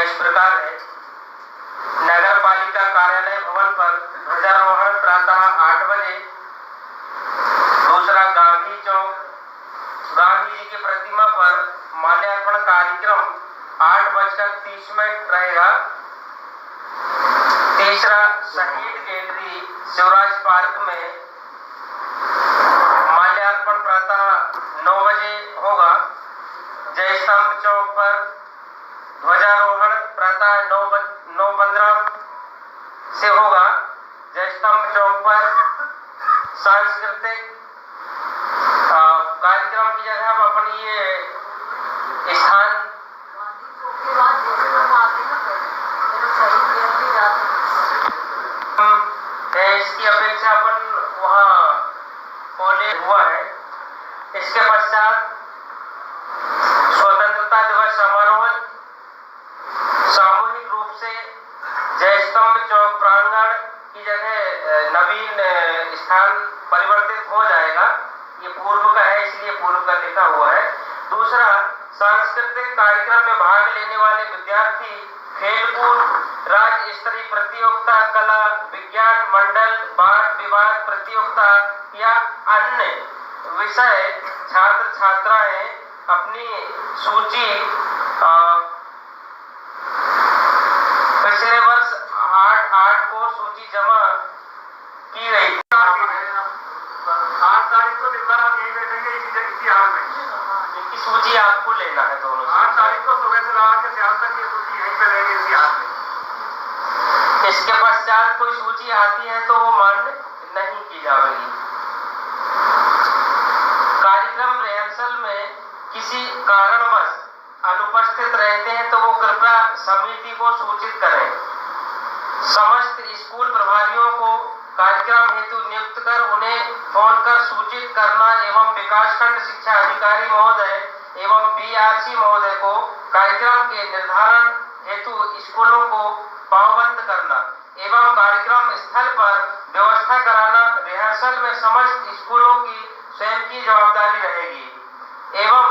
इस प्रकार है। नगर पालिका कार्यालय भवन पर ध्वजारोहण प्रातः 8 बजे। दूसरा, गांधी चौक गांधी जी की प्रतिमा पर माल्यार्पण कार्यक्रम 8:30 रहेगा। तीसरा, शहीद गैलरी शिवराज पार्क में माल्यार्पण प्रातः 9 बजे होगा। जय स्तंभ चौक पर ध्वजारोहण प्रातः 9:15 से होगा। जय स्तंभ चौक पर सांस्कृतिक कार्यक्रम की जगह अब अपनी ये स्थान इसकी अपेक्षा अपन वहाँ कॉलेज हुआ है। इसके पश्चात स्वतंत्रता दिवस समारोह सामूहिक रूप से जय स्तंभ चौक प्रांगण की जगह नवीन स्थान परिवर्तित हो जाएगा। ये पूर्व का है, इसलिए पूर्व का लिखा हुआ है। दूसरा, सांस्कृतिक कार्यक्रम में भाग लेने वाले विद्यार्थी खेलकूद, राज्य स्तरीय प्रतियोगिता, कला विज्ञान मंडल, वाद विवाद प्रतियोगिता या अन्य विषय छात्र छात्राएं अपनी सूची पिछले वर्ष 8 को सूची जमा की गई। 8 तारीख को दिन भर आप यहीं बैठेंगे इसी हाल में। इनकी सूची आपको लेना है दोनों। 8 तारीख को सुबह से लगा के शाम तक ये सूची यहीं पे रहेगी इसी हाल में। इसके पश्चात कोई सूची आती है तो वो मान्य नहीं की जाएगी। कार्यक्रम रिहर्सल में किसी कारणवश अनुपस्थित रहते हैं तो वो कृपया समिति को सूचित करें। समस्त स्कूल प्रभारियों को कार्यक्रम हेतु नियुक्त कर उन्हें फोन कर सूचित करना एवं विकासखंड शिक्षा अधिकारी महोदय एवं बीआरसी महोदय को कार्यक्रम के निर्धारण हेतु स्कूलों को पाबंद करना एवं कार्यक्रम स्थल पर व्यवस्था कराना रिहर्सल में समस्त स्कूलों की स्वयं की जवाबदारी रहेगी एवं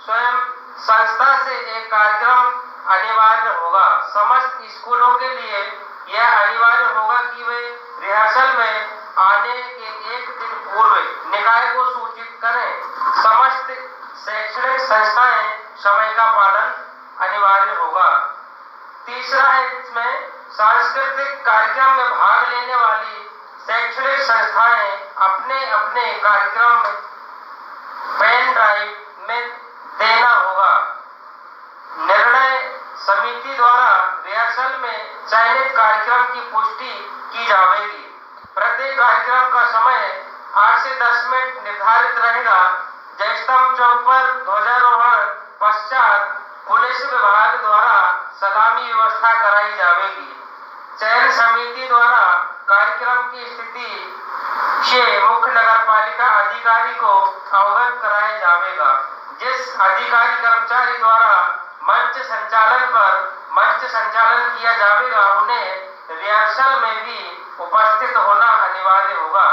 स्वयं संस्था से एक कार्यक्रम अनिवार्य होगा। समस्त स्कूलों के लिए यह अनिवार्य होगा कि वे रिहर्सल में आने के एक दिन पूर्व निकाय को सूचित करें। समस्त शैक्षणिक संस्थाएं समय का पालन अनिवार्य होगा। तीसरा है, इसमें सांस्कृतिक कार्यक्रम में भाग लेने वाली शैक्षणिक संस्थाएं अपने अपने कार्यक्रम में पेन ड्राइव में देना होगा। निर्णय समिति द्वारा रिहर्सल में चयनित कार्यक्रम की पुष्टि की जाएगी। प्रत्येक कार्यक्रम का समय 8 से 10 मिनट निर्धारित रहेगा। जय स्तंभ चौक पर ध्वजारोहण पश्चात पुलिस विभाग द्वारा सलामी व्यवस्था कराई जाएगी। चयन समिति द्वारा कार्यक्रम की स्थिति से मुख्य नगर पालिका अधिकारी को अवगत कराया जाएगा। जिस अधिकारी कर्मचारी द्वारा मंच संचालन किया जाएगा उन्हें रिहर्सल में भी उपस्थित होना अनिवार्य होगा।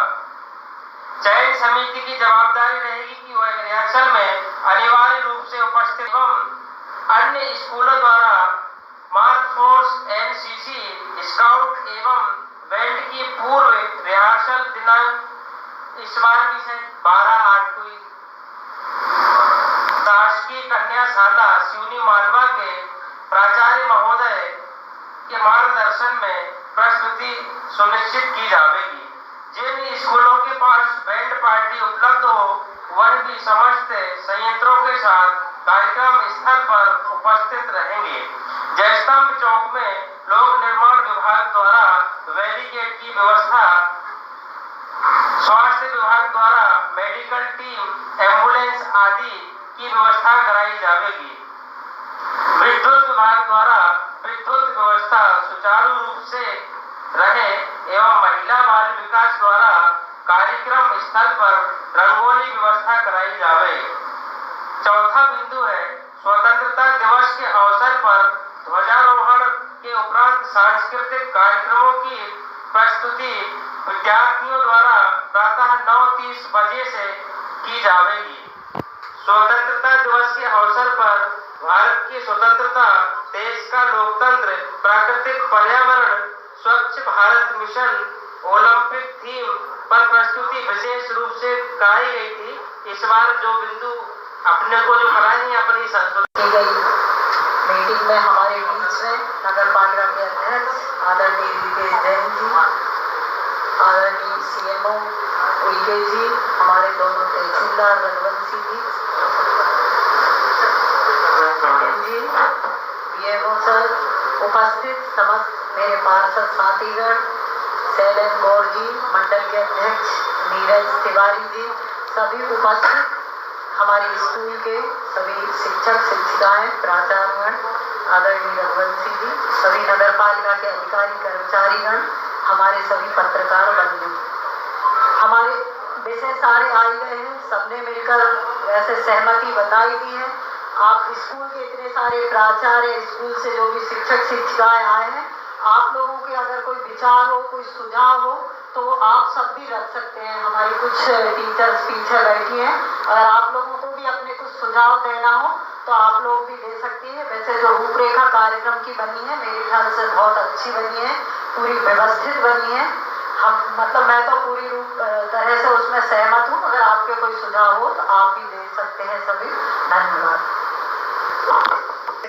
चयन समिति की जवाबदारी रहेगी कि वह रिहर्सल में अनिवार्य रूप से उपस्थित एवं अन्य स्कूलों द्वारा मार्च फोर्स, एनसीसी, स्काउट एवं बैंड की पूर्व रिहर्सल दिनांक इस बार की है 12/8 को शासकीय कन्याशाला सिवनी मालवा के प्राचार्य महोदय के मार्गदर्शन में प्रस्तुति सुनिश्चित की जाएगी। जिन स्कूलों के पास बैंड पार्टी उपलब्ध हो वह भी समस्त संयंत्रों के साथ कार्यक्रम स्थल पर उपस्थित रहेंगे। जय स्तंभ चौक में लोक निर्माण विभाग द्वारा बैरिकेड की व्यवस्था, स्वास्थ्य विभाग द्वारा मेडिकल टीम, एम्बुलेंस आदि की व्यवस्था कराई जाएगी। विद्युत विभाग द्वारा विद्युत व्यवस्था सुचारू रूप से रहे एवं महिला बाल विकास द्वारा कार्यक्रम स्थल पर रंगोली व्यवस्था कराई जाए। चौथा बिंदु है, स्वतंत्रता दिवस के अवसर पर ध्वजारोहण के उपरांत सांस्कृतिक कार्यक्रमों की प्रस्तुति विद्यार्थियों द्वारा प्रातः 9:30 बजे से की जाएगी। स्वतंत्रता दिवस के अवसर पर भारत की स्वतंत्रता देश का लोकतंत्र, प्राकृतिक पर्यावरण, स्वच्छ भारत मिशन, ओलंपिक थीम पर प्रस्तुति विशेष रूप से कराई गई थी। इस बार जो बिंदु अपने को जो कराई है अपनी संस्कृति की गई मीटिंग में हमारे बीच में नगर पालिका के अध्यक्ष आदरणीय वीके जैन जी, आदरणीय सीएमओ उइके जी, हमारे दोनों तहसीलदार रघुवंशी जी, बीएमओ सर, उपस्थित समस्त मेरे पार्षद साथीगण, शैलेंद्र गौर जी, मंडल के अध्यक्ष नीरज तिवारी जी, सभी उपस्थित हमारे स्कूल के सभी शिक्षक शिक्षिकाएं, प्राचार्यगण, आदरणीय रघुवंशी जी, सभी नगर पालिका के अधिकारी कर्मचारीगण, हमारे सभी पत्रकार बंधु, हमारे विषय सारे आए गए हैं। सबने मिलकर वैसे सहमति बताई दी है। आप स्कूल के इतने सारे प्राचार्य, स्कूल से जो भी शिक्षक शिक्षिकाएं आए हैं, आप लोगों के अगर कोई विचार हो, कोई सुझाव हो तो आप सब भी रख सकते हैं। हमारी कुछ टीचर्स पीछे बैठी हैं, अगर आप लोगों को भी अपने कुछ सुझाव देना हो तो आप लोग भी दे सकती हैं। वैसे जो रूपरेखा कार्यक्रम की बनी है मेरे ख्याल से बहुत अच्छी बनी है, पूरी व्यवस्थित बनी है। मैं तो पूरी तरह से उसमें सहमत हूँ। अगर आपके कोई सुझाव हो तो आप भी दे सकते हैं। सभी धन्यवाद।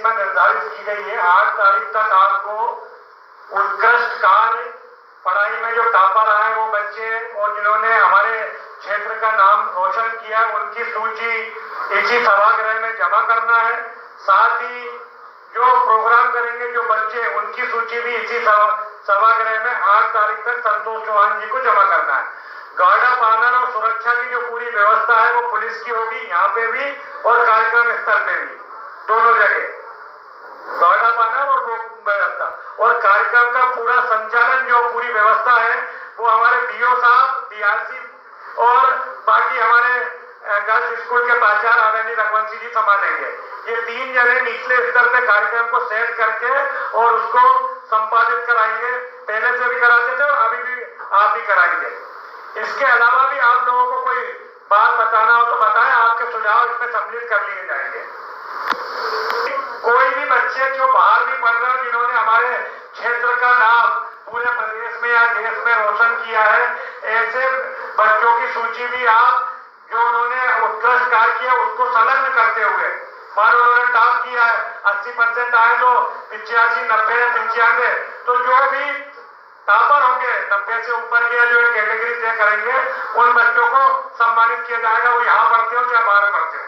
निर्धारित की गई है 8 तारीख तक आपको उत्कृष्ट कार्य, पढ़ाई में जो टॉपर आए वो बच्चे और जिन्होंने हमारे क्षेत्र का नाम रोशन किया उनकी सूची इसी सभागृह में जमा करना है। साथ ही जो प्रोग्राम करेंगे जो बच्चे, उनकी सूची भी इसी सभागृह में 8 तारीख तक संतोष चौहान जी को जमा करना है। गार्ड ऑफ ऑनर और सुरक्षा की जो पूरी व्यवस्था है वो पुलिस की होगी, यहाँ पे भी और कार्यक्रम स्थल पे भी, दोनों जगह गार्ड ऑफ ऑनर और व्यवस्था। और कार्यक्रम का पूरा संचालन, जो पूरी व्यवस्था है वो हमारे बीओ साहब, डीआरसी और बाकी हमारे गर्ल्स स्कूल के प्राचार्य आदरणीय रघुवंशी जी संभालेंगे। ये 3 जने निचले स्तर पे कार्यक्रम को सेट करके और उसको संपादित कराएंगे। पहले से भी कराते थे और अभी भी आप भी कराएंगे। इसके अलावा भी आप लोगों को कोई बात बताना हो तो बताएं, आपके सुझाव इसमें सम्मिलित कर लिए जाएंगे। कोई भी बच्चे जो बाहर भी पढ़ रहे हैं, जिन्होंने हमारे क्षेत्र का नाम पूरे प्रदेश में या देश में रोशन किया है, ऐसे बच्चों की सूची भी आप, जो उन्होंने उत्कृष्ट कार्य किया उसको संलग्न करते हुए, मान उन्होंने टॉप किया है, 80% आए तो 85, 90 या 95, तो जो भी टॉपर होंगे 90 से ऊपर के जो कैटेगरी तय करेंगे, उन बच्चों को सम्मानित किया जाएगा। वो यहाँ पढ़ते हो या बाहर पढ़ते हो।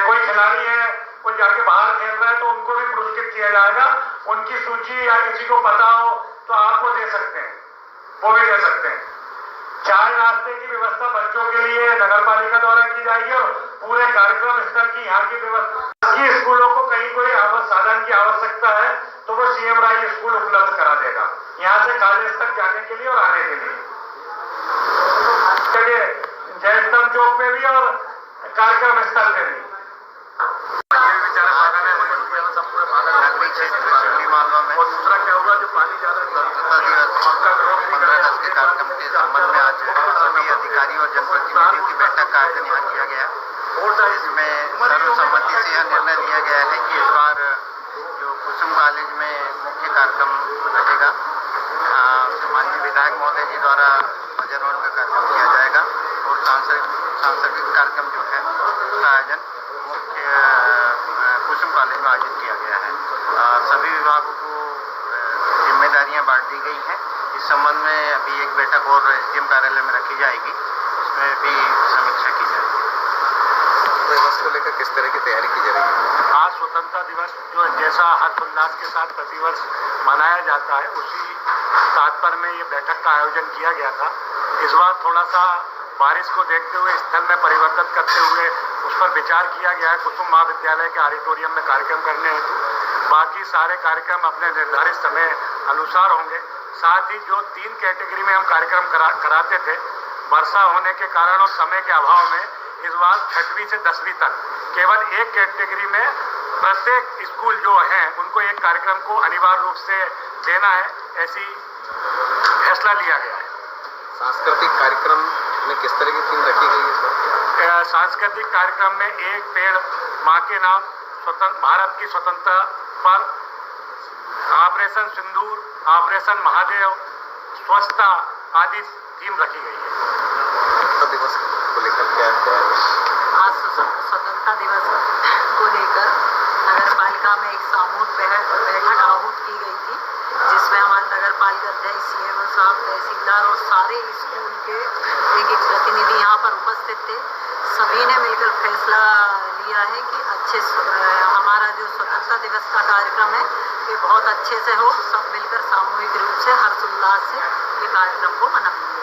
कोई खिलाड़ी है, कोई जाके बाहर खेल रहा है तो उनको भी पुरस्कृत किया जाएगा। उनकी सूची या किसी को पता हो तो आपको दे सकते हैं, वो भी दे सकते हैं। चाय नाश्ते की व्यवस्था बच्चों के लिए नगर पालिका द्वारा की जाएगी और पूरे कार्यक्रम स्थल की यहाँ की व्यवस्था की, स्कूलों को कहीं कोई साधन की आवश्यकता है तो वो सीएम राय स्कूल उपलब्ध करा देगा, यहाँ से कॉलेज तक जाने के लिए और आने के लिए। जयस्तंभ चौक पे भी और कार्यक्रम स्थल पे भी। नगरीय क्षेत्र शिवली मालवा में दूसरा क्या होगा, जो पानी ज्यादा स्वतंत्रता दिवस 15 अगस्त के कार्यक्रम के संबंध में आज सभी अधिकारी और जनप्रतिनिधियों की बैठक का आयोजन यहाँ किया गया। इसमें सर्वसम्मति से यह निर्णय लिया गया है कि इस बार जो कुसुम कॉलेज में मुख्य कार्यक्रम रहेगा, माननीय विधायक महोदय जी द्वारा ध्वजारोहण का कार्यक्रम किया जाएगा और सांस्कृतिक कार्यक्रम जो है उसका आयोजन मुख्य कुसुम कॉलेज में आयोजित किया गया है। सभी विभागों को जिम्मेदारियां बांट दी गई हैं। इस संबंध में अभी एक बैठक और एसडीएम कार्यालय में रखी जाएगी, उसमें भी समीक्षा की जाएगी। दिवस को लेकर किस तरह की तैयारी की जाएगी? आज स्वतंत्रता दिवस जो जैसा हर्षोल्लास के साथ प्रतिवर्ष मनाया जाता है, उसी तात्पर्य में ये बैठक का आयोजन किया गया था। इस बार थोड़ा सा बारिश को देखते हुए स्थल में परिवर्तन करते हुए उस पर विचार किया गया है कुसुम महाविद्यालय के ऑडिटोरियम में कार्यक्रम करने हेतु। बाकी सारे कार्यक्रम अपने निर्धारित समय अनुसार होंगे। साथ ही जो 3 कैटेगरी में हम कार्यक्रम कराते थे, वर्षा होने के कारण और समय के अभाव में इस बार 6वीं से 10वीं तक केवल एक कैटेगरी में प्रत्येक स्कूल जो हैं उनको एक कार्यक्रम को अनिवार्य रूप से देना है, ऐसी फैसला लिया गया है। सांस्कृतिक कार्यक्रम में किस तरह की थीम रखी गई है सर? सांस्कृतिक कार्यक्रम में एक पेड़ माँ के नाम, भारत की स्वतंत्रता पर ऑपरेशन सिंदूर, ऑपरेशन महादेव, स्वच्छता आदि थीम रखी गई है। दिवस को लेकर क्या आज स्वतंत्रता दिवस को लेकर नगर पालिका में एक सामूहिक बैठक आहूत की गई थी, जिसमें हमारे नगर पालिका अध्यक्ष CMO साहब, तहसीलदार और सारे स्कूल के एक प्रतिनिधि यहाँ पर उपस्थित थे। सभी ने मिलकर फैसला लिया है कि हमारा जो स्वतंत्रता दिवस का कार्यक्रम है ये बहुत अच्छे से हो, सब मिलकर सामूहिक रूप से हर्षोल्लास से ये कार्यक्रम को मनाएं।